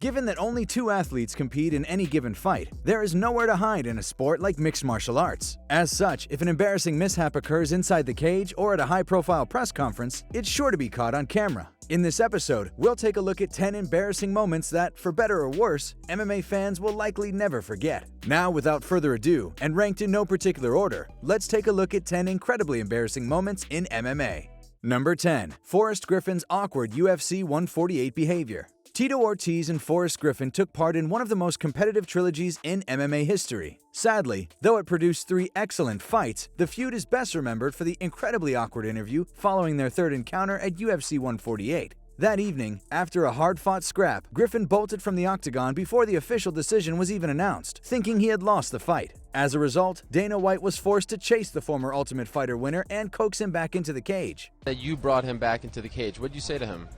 Given that only two athletes compete in any given fight, there is nowhere to hide in a sport like mixed martial arts. As such, if an embarrassing mishap occurs inside the cage or at a high-profile press conference, it's sure to be caught on camera. In this episode, we'll take a look at 10 embarrassing moments that, for better or worse, MMA fans will likely never forget. Now, without further ado, and ranked in no particular order, let's take a look at 10 incredibly embarrassing moments in MMA. Number 10. Forrest Griffin's awkward UFC 148 behavior. Tito Ortiz and Forrest Griffin took part in one of the most competitive trilogies in MMA history. Sadly, though it produced 3 excellent fights, the feud is best remembered for the incredibly awkward interview following their third encounter at UFC 148. That evening, after a hard-fought scrap, Griffin bolted from the octagon before the official decision was even announced, thinking he had lost the fight. As a result, Dana White was forced to chase the former Ultimate Fighter winner and coax him back into the cage. You brought him back into the cage. What did you say to him?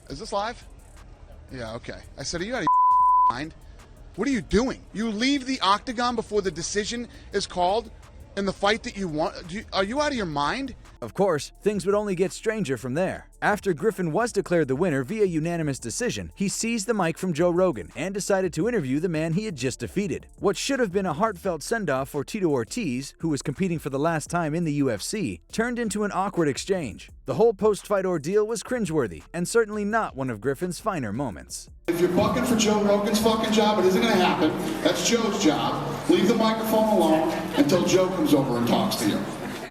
Is this live? Yeah, okay. I said, are you out of your mind? What are you doing? You leave the octagon before the decision is called in the fight that you want? Are you out of your mind? Of course, things would only get stranger from there. After Griffin was declared the winner via unanimous decision, he seized the mic from Joe Rogan and decided to interview the man he had just defeated. What should have been a heartfelt send-off for Tito Ortiz, who was competing for the last time in the UFC, turned into an awkward exchange. The whole post-fight ordeal was cringeworthy, and certainly not one of Griffin's finer moments. If you're bucking for Joe Rogan's fucking job, it isn't going to happen. That's Joe's job. Leave the microphone alone until Joe comes over and talks to you.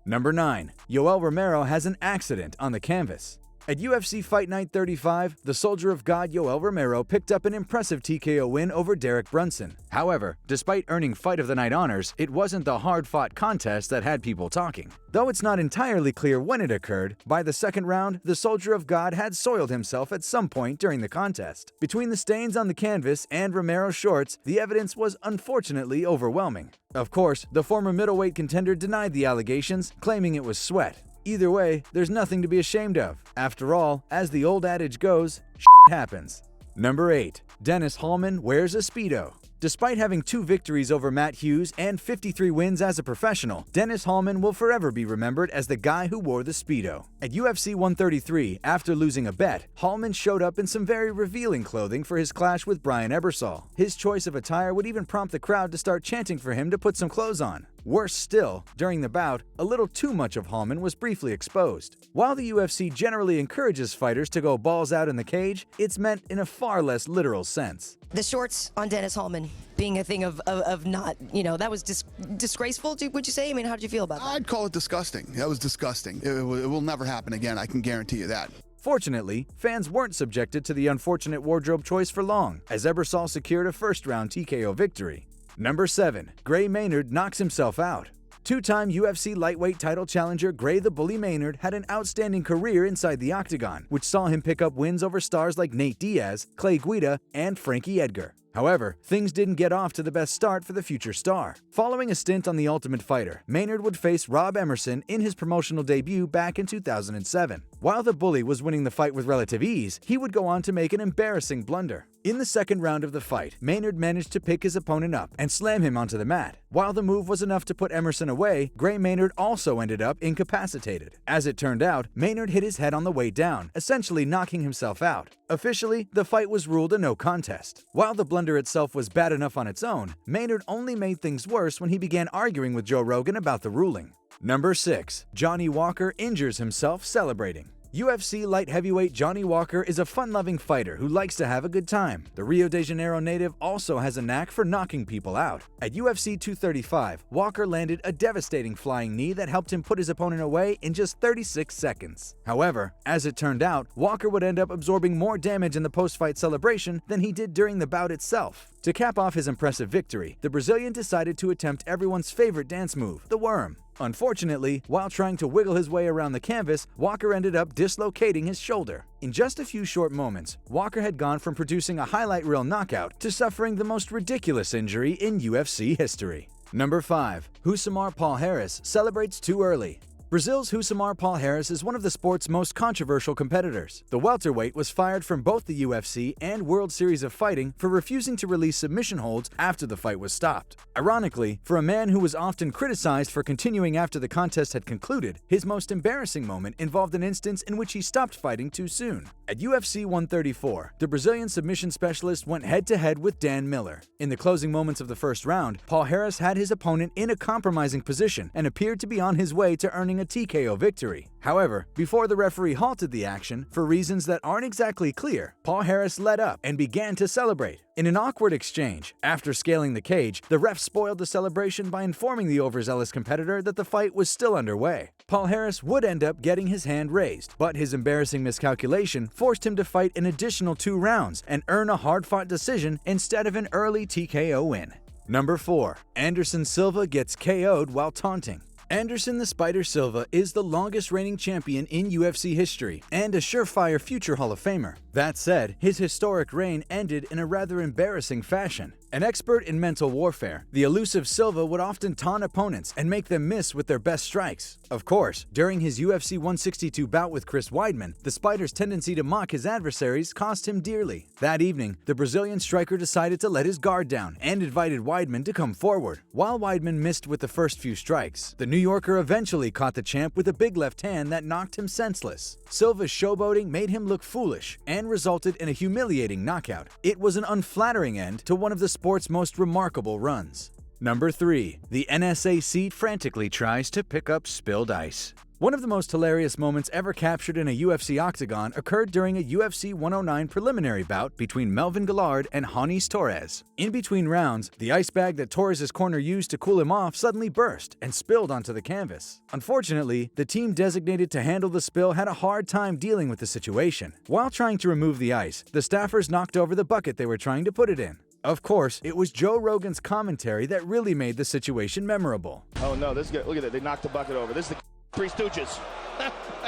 Number 9. Yoel Romero has an accident on the canvas. At UFC Fight Night 35, the Soldier of God Yoel Romero picked up an impressive TKO win over Derek Brunson. However, despite earning Fight of the Night honors, it wasn't the hard-fought contest that had people talking. Though it's not entirely clear when it occurred, by the second round, the Soldier of God had soiled himself at some point during the contest. Between the stains on the canvas and Romero's shorts, the evidence was unfortunately overwhelming. Of course, the former middleweight contender denied the allegations, claiming it was sweat. Either way, there's nothing to be ashamed of. After all, as the old adage goes, shit happens. Number 8. Dennis Hallman wears a Speedo. Despite having 2 victories over Matt Hughes and 53 wins as a professional, Dennis Hallman will forever be remembered as the guy who wore the Speedo. At UFC 133, after losing a bet, Hallman showed up in some very revealing clothing for his clash with Brian Ebersol. His choice of attire would even prompt the crowd to start chanting for him to put some clothes on. Worse still, during the bout, a little too much of Hallman was briefly exposed. While the UFC generally encourages fighters to go balls out in the cage, it's meant in a far less literal sense. The shorts on Dennis Hallman being a thing of not, that was disgraceful, would you say? I mean, how did you feel about that? I'd call it disgusting. That was disgusting. It will never happen again, I can guarantee you that. Fortunately, fans weren't subjected to the unfortunate wardrobe choice for long, as Ebersol secured a first-round TKO victory. Number 7. Gray Maynard knocks himself out. 2-time UFC lightweight title challenger Gray the Bully Maynard had an outstanding career inside the octagon, which saw him pick up wins over stars like Nate Diaz, Clay Guida, and Frankie Edgar. However, things didn't get off to the best start for the future star. Following a stint on The Ultimate Fighter, Maynard would face Rob Emerson in his promotional debut back in 2007. While the Bully was winning the fight with relative ease, he would go on to make an embarrassing blunder. In the second round of the fight, Maynard managed to pick his opponent up and slam him onto the mat. While the move was enough to put Emerson away, Gray Maynard also ended up incapacitated. As it turned out, Maynard hit his head on the way down, essentially knocking himself out. Officially, the fight was ruled a no contest. While the blunder itself was bad enough on its own, Maynard only made things worse when he began arguing with Joe Rogan about the ruling. Number 6. Johnny Walker injures himself celebrating. UFC light heavyweight Johnny Walker is a fun-loving fighter who likes to have a good time. The Rio de Janeiro native also has a knack for knocking people out. At UFC 235, Walker landed a devastating flying knee that helped him put his opponent away in just 36 seconds. However, as it turned out, Walker would end up absorbing more damage in the post-fight celebration than he did during the bout itself. To cap off his impressive victory, the Brazilian decided to attempt everyone's favorite dance move, the worm. Unfortunately, while trying to wiggle his way around the canvas, Walker ended up dislocating his shoulder. In just a few short moments, Walker had gone from producing a highlight reel knockout to suffering the most ridiculous injury in UFC history. Number 5. ROUSIMAR PALHARES celebrates too early. Brazil's ROUSIMAR PALHARES is one of the sport's most controversial competitors. The welterweight was fired from both the UFC and World Series of Fighting for refusing to release submission holds after the fight was stopped. Ironically, for a man who was often criticized for continuing after the contest had concluded, his most embarrassing moment involved an instance in which he stopped fighting too soon. At UFC 134, the Brazilian submission specialist went head-to-head with Dan Miller. In the closing moments of the first round, Palhares had his opponent in a compromising position and appeared to be on his way to earning a TKO victory. However, before the referee halted the action, for reasons that aren't exactly clear, Palhares let up and began to celebrate. In an awkward exchange, after scaling the cage, the ref spoiled the celebration by informing the overzealous competitor that the fight was still underway. Palhares would end up getting his hand raised, but his embarrassing miscalculation forced him to fight an additional 2 rounds and earn a hard-fought decision instead of an early TKO win. Number 4. Anderson Silva gets KO'd while taunting. Anderson the Spider Silva is the longest reigning champion in UFC history and a surefire future Hall of Famer. That said, his historic reign ended in a rather embarrassing fashion. An expert in mental warfare, the elusive Silva would often taunt opponents and make them miss with their best strikes. Of course, during his UFC 162 bout with Chris Weidman, the Spider's tendency to mock his adversaries cost him dearly. That evening, the Brazilian striker decided to let his guard down and invited Weidman to come forward. While Weidman missed with the first few strikes, the New Yorker eventually caught the champ with a big left hand that knocked him senseless. Silva's showboating made him look foolish and resulted in a humiliating knockout. It was an unflattering end to one of the sport's most remarkable runs. Number 3. The NSAC frantically tries to pick up spilled ice. One of the most hilarious moments ever captured in a UFC octagon occurred during a UFC 109 preliminary bout between Melvin Guillard and Jonis Torres. In between rounds, the ice bag that Torres' corner used to cool him off suddenly burst and spilled onto the canvas. Unfortunately, the team designated to handle the spill had a hard time dealing with the situation. While trying to remove the ice, the staffers knocked over the bucket they were trying to put it in. Of course, it was Joe Rogan's commentary that really made the situation memorable. Oh no, this is good. Look at that. They knocked the bucket over. This is the Three Stooges.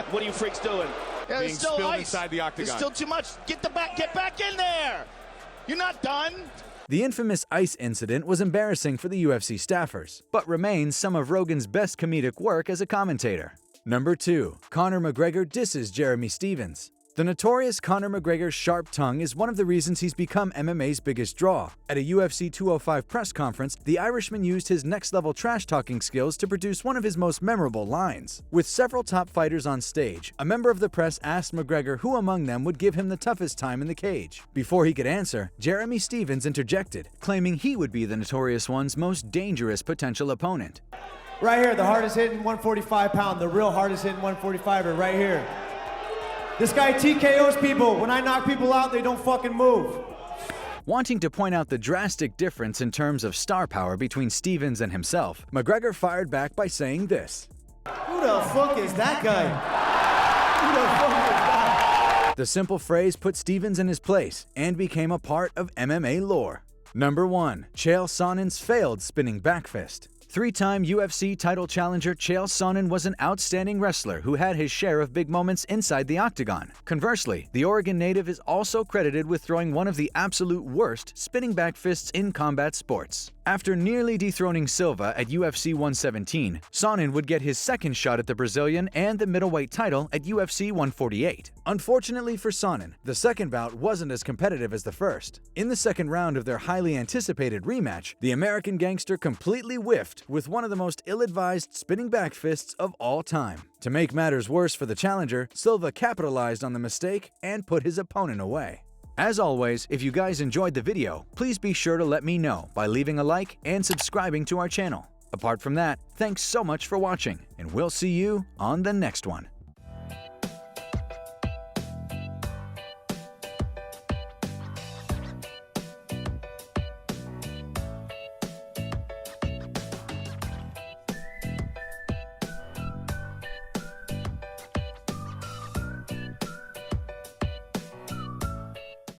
What are you freaks doing? Yeah, Being still spilled ice. inside the octagon. There's still too much. Get back in there. You're not done. The infamous ice incident was embarrassing for the UFC staffers, but remains some of Rogan's best comedic work as a commentator. Number 2. Conor McGregor disses Jeremy Stephens. The notorious Conor McGregor's sharp tongue is one of the reasons he's become MMA's biggest draw. At a UFC 205 press conference, the Irishman used his next-level trash-talking skills to produce one of his most memorable lines. With several top fighters on stage, a member of the press asked McGregor who among them would give him the toughest time in the cage. Before he could answer, Jeremy Stephens interjected, claiming he would be the Notorious One's most dangerous potential opponent. Right here, the hardest hitting 145 pound, the real hardest hitting 145er right here. This guy TKOs people. When I knock people out, they don't fucking move. Wanting to point out the drastic difference in terms of star power between Stephens and himself, McGregor fired back by saying this. Who the fuck is that guy? Who the fuck is that? The simple phrase put Stephens in his place and became a part of MMA lore. Number 1. Chael Sonnen's failed spinning backfist. 3-time UFC title challenger Chael Sonnen was an outstanding wrestler who had his share of big moments inside the octagon. Conversely, the Oregon native is also credited with throwing one of the absolute worst spinning back fists in combat sports. After nearly dethroning Silva at UFC 117, Sonnen would get his second shot at the Brazilian and the middleweight title at UFC 148. Unfortunately for Sonnen, the second bout wasn't as competitive as the first. In the second round of their highly anticipated rematch, the American gangster completely whiffed with one of the most ill-advised spinning back fists of all time. To make matters worse for the challenger, Silva capitalized on the mistake and put his opponent away. As always, if you guys enjoyed the video, please be sure to let me know by leaving a like and subscribing to our channel. Apart from that, thanks so much for watching, and we'll see you on the next one.